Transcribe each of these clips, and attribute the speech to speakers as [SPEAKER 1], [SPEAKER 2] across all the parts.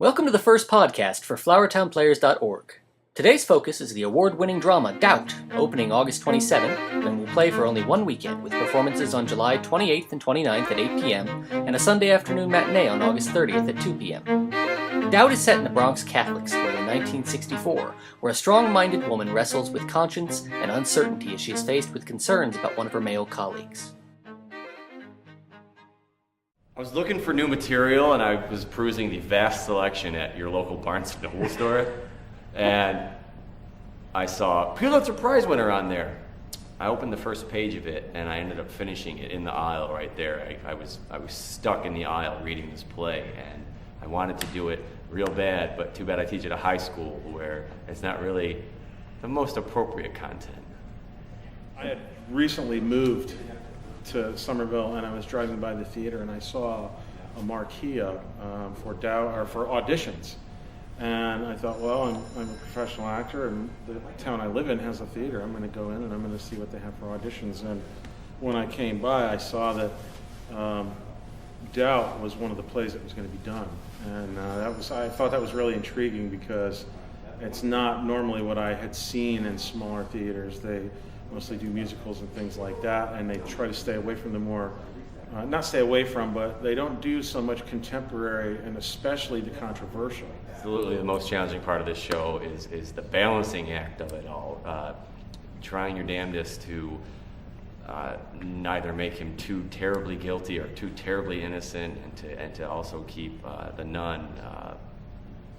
[SPEAKER 1] Welcome to the first podcast for Flowertownplayers.org. Today's focus is the award-winning drama Doubt, opening August 27th, and will play for only one weekend with performances on July 28th and 29th at 8 p.m. and a Sunday afternoon matinee on August 30th at 2 p.m. Doubt is set in a Bronx Catholic school in 1964, where a strong-minded woman wrestles with conscience and uncertainty as she is faced with concerns about one of her male colleagues.
[SPEAKER 2] I was looking for new material and I was perusing the vast selection at your local Barnes & Noble store, and I saw Pulitzer Prize winner on there. I opened the first page of it and I ended up finishing it in the aisle right there. I was stuck in the aisle reading this play, and I wanted to do it real bad, but too bad I teach at a high school where it's not really the most appropriate content.
[SPEAKER 3] I had recently moved to Somerville, and I was driving by the theater, and I saw a marquee for auditions, and I thought, well, I'm a professional actor, and the town I live in has a theater. I'm going to go in and I'm going to see what they have for auditions. And when I came by, I saw that Doubt was one of the plays that was going to be done, and I thought that was really intriguing because it's not normally what I had seen in smaller theaters. They mostly do musicals and things like that, and they try to stay away from the more, not stay away from, but they don't do so much contemporary and especially the controversial.
[SPEAKER 2] Absolutely, the most challenging part of this show is the balancing act of it all. Trying your damnedest to neither make him too terribly guilty or too terribly innocent, and to also keep the nun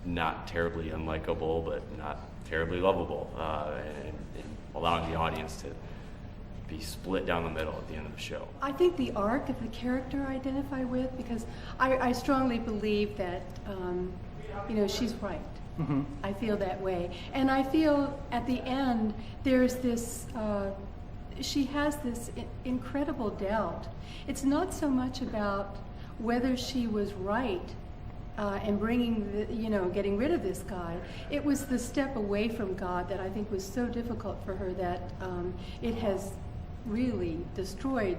[SPEAKER 2] not terribly unlikable, but not terribly lovable, and allowing the audience to be split down the middle at the end of the show.
[SPEAKER 4] I think the arc of the character I identify with, because I strongly believe that, she's right. Mm-hmm. I feel that way. And I feel at the end, there's this, she has this incredible doubt. It's not so much about whether she was right and getting rid of this guy. It was the step away from God that I think was so difficult for her that it has really destroyed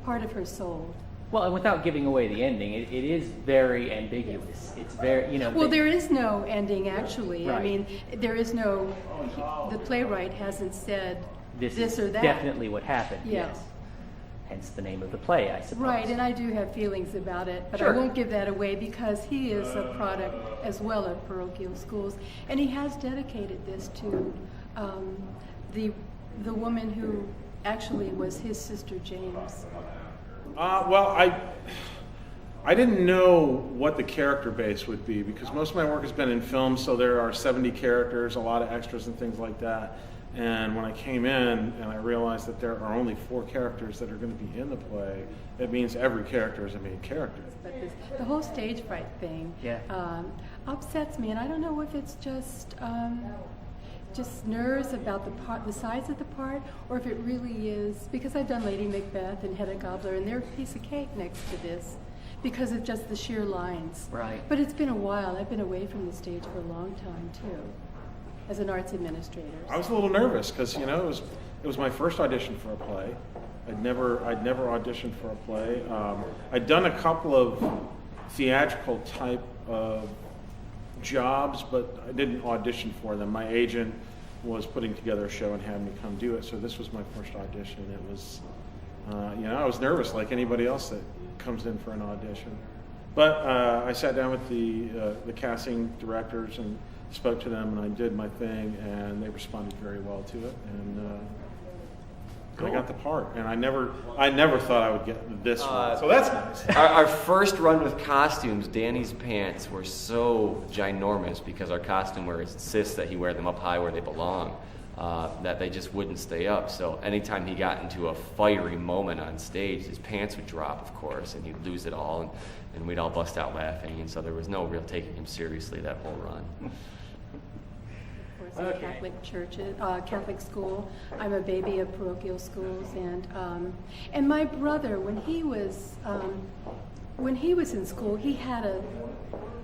[SPEAKER 4] part of her soul.
[SPEAKER 1] Well, and without giving away the ending, it is very ambiguous. It's very,
[SPEAKER 4] Well, there is no ending, actually.
[SPEAKER 1] Right.
[SPEAKER 4] I mean, there is no, the playwright hasn't said this or that.
[SPEAKER 1] Definitely what happened,
[SPEAKER 4] Yeah.
[SPEAKER 1] yes. Hence the name of the play, I suppose.
[SPEAKER 4] Right, and I do have feelings about it, but
[SPEAKER 1] Sure.
[SPEAKER 4] I won't give that away because he is a product as well of parochial schools, and he has dedicated this to the woman who actually was his sister James.
[SPEAKER 3] Well, I didn't know what the character base would be because most of my work has been in film, so there are 70 characters, a lot of extras and things like that. And when I came in and I realized that there are only 4 characters that are going to be in the play, it means every character is a main character.
[SPEAKER 4] But the whole stage fright thing upsets me, and I don't know if it's just nerves about the size of the part, or if it really is, because I've done Lady Macbeth and Hedda Gabler, and they're a piece of cake next to this because of just the sheer lines.
[SPEAKER 1] Right.
[SPEAKER 4] But it's been a while. I've been away from the stage for a long time, too, as an arts administrator.
[SPEAKER 3] I was a little nervous because it was my first audition for a play. I'd never auditioned for a play. I'd done a couple of theatrical type of jobs, but I didn't audition for them. My agent was putting together a show and had me come do it, so this was my first audition. It was, I was nervous like anybody else that comes in for an audition. But I sat down with the casting directors and spoke to them, and I did my thing, and they responded very well to it, and I got the part. And I never thought I would get this one, so that's nice.
[SPEAKER 2] Our first run with costumes, Danny's pants were so ginormous because our costumer insists that he wear them up high where they belong, that they just wouldn't stay up. So anytime he got into a fiery moment on stage, his pants would drop, of course, and he'd lose it all, and we'd all bust out laughing. And so there was no real taking him seriously that whole run.
[SPEAKER 4] In Catholic school. I'm a baby of parochial schools, and my brother, when he was in school, he had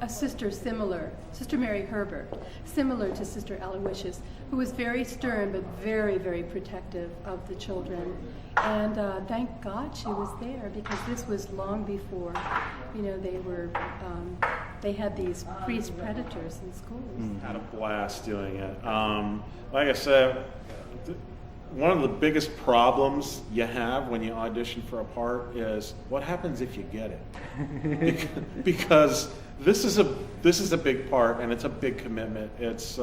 [SPEAKER 4] a sister Sister Mary Herbert, similar to Sister Aloysius, who was very stern but very, very protective of the children. And thank God she was there, because this was long before, they were they had these priest predators in schools.
[SPEAKER 3] Had a blast doing it. Like I said, one of the biggest problems you have when you audition for a part is what happens if you get it? Because this is a big part, and it's a big commitment. It's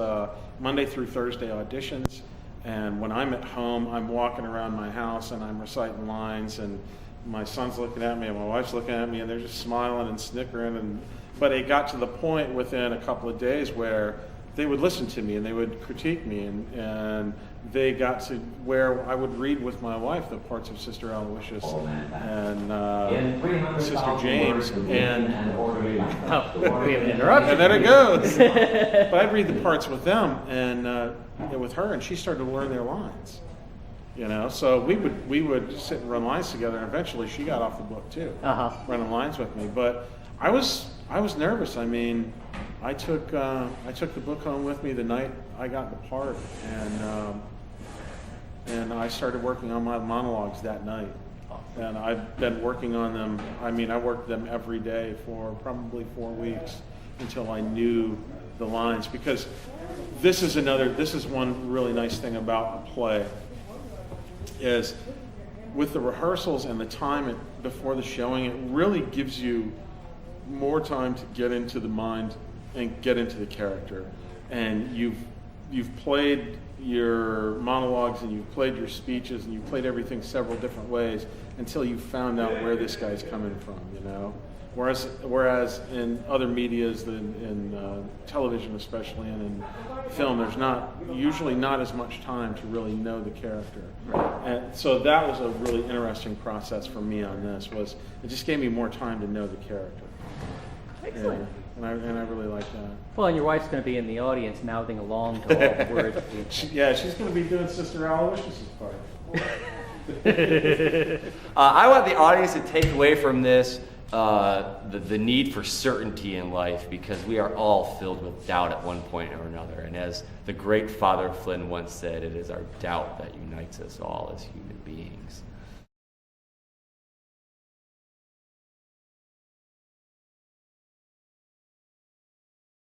[SPEAKER 3] Monday through Thursday auditions, and when I'm at home, I'm walking around my house and I'm reciting lines, and my son's looking at me and my wife's looking at me, and they're just smiling and snickering. But it got to the point within a couple of days where they would listen to me and they would critique me, and they got to where I would read with my wife the parts of Sister Aloysius and Sister James, and
[SPEAKER 1] we have an interruption.
[SPEAKER 3] and then it goes. But I'd read the parts with them and with her, and she started to learn their lines. So we would sit and run lines together, and eventually she got off the book too, running lines with me. But I was nervous. I mean, I took the book home with me the night I got the part, and I started working on my monologues that night. And I've been working on them. I mean, I worked them every day for probably 4 weeks until I knew the lines. Because this is one really nice thing about a play, is with the rehearsals and the time before the showing, it really gives you more time to get into the mind and get into the character. And you've played your monologues and you've played your speeches and you've played everything several different ways until you found out where this guy's coming from, Whereas in other medias, in television especially, and in film, there's usually not as much time to really know the character. And so that was a really interesting process for me on this. It just gave me more time to know the character.
[SPEAKER 1] Excellent.
[SPEAKER 3] And I really like that.
[SPEAKER 1] Well, and your wife's going to be in the audience mouthing along to all the words.
[SPEAKER 3] She's going to be doing Sister Aloysius' part.
[SPEAKER 2] I want the audience to take away from this the need for certainty in life, because we are all filled with doubt at one point or another. And as the great Father Flynn once said, it is our doubt that unites us all as human beings.